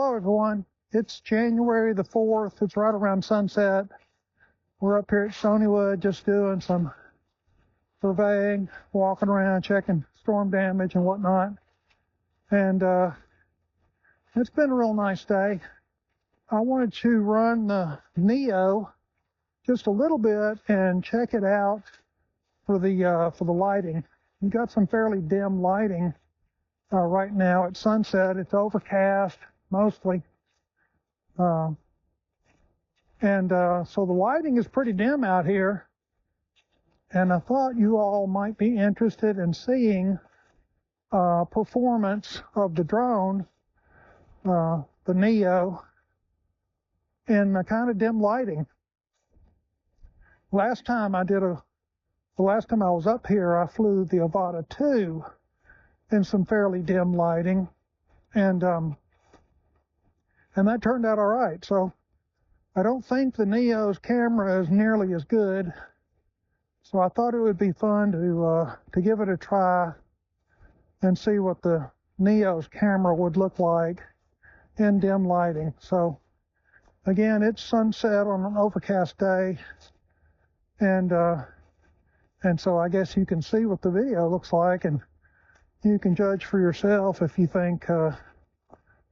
Hello everyone, it's January the 4th, it's right around sunset. We're up here at Stonywood just doing some surveying, walking around, checking storm damage and whatnot. And it's been a real nice day. I wanted to run the Neo just a little bit and check it out for the lighting. We've got some fairly dim lighting right now at sunset. It's overcast mostly. So the lighting is pretty dim out here. And I thought you all might be interested in seeing performance of the drone, the Neo, in the kind of dim lighting. The last time I was up here, I flew the Avata 2 in some fairly dim lighting, and that turned out all right. So I don't think the Neo's camera is nearly as good. So I thought it would be fun to give it a try and see what the Neo's camera would look like in dim lighting. So again, it's sunset on an overcast day, and so I guess you can see what the video looks like, and you can judge for yourself if you think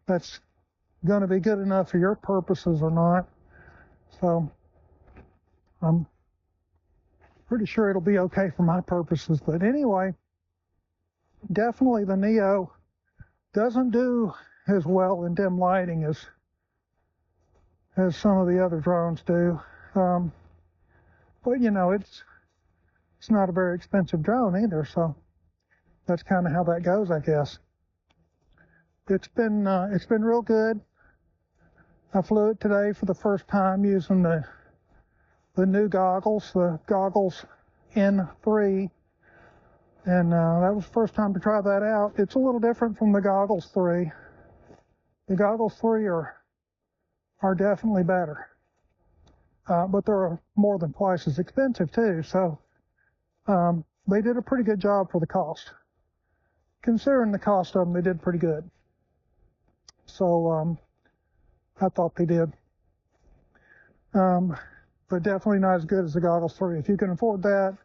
that's going to be good enough for your purposes or not. So I'm pretty sure it'll be okay for my purposes. But anyway, definitely the Neo doesn't do as well in dim lighting as some of the other drones do. But you know, it's not a very expensive drone either, so that's kind of how that goes, I guess. It's been real good. I flew it today for the first time using the new goggles, the Goggles N3, and that was the first time to try that out. It's a little different from the Goggles 3. The Goggles 3 are definitely better, but they're more than twice as expensive too. So they did a pretty good job for the cost. Considering the cost of them, they did pretty good. So I thought they did. But definitely not as good as the Goggles 3. If you can afford that,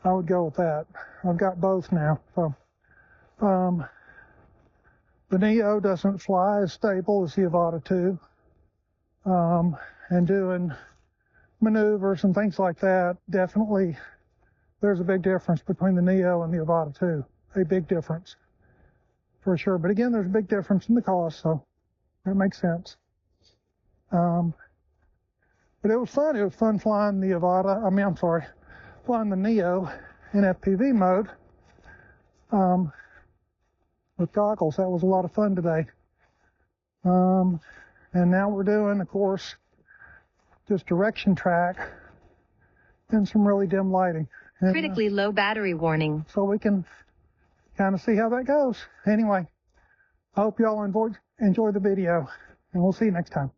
I would go with that. I've got both now. So the Neo doesn't fly as stable as the Avata 2. And doing maneuvers and things like that, definitely there's a big difference between the Neo and the Avata 2. A big difference, for sure. But again, there's a big difference in the cost, so that makes sense. But it was fun. It was fun flying the flying the Neo in FPV mode with goggles. That was a lot of fun today. And now we're doing, of course, just direction track and some really dim lighting. And, critically low battery warning. So we can kind of see how that goes. Anyway, I hope y'all enjoy the video, and we'll see you next time.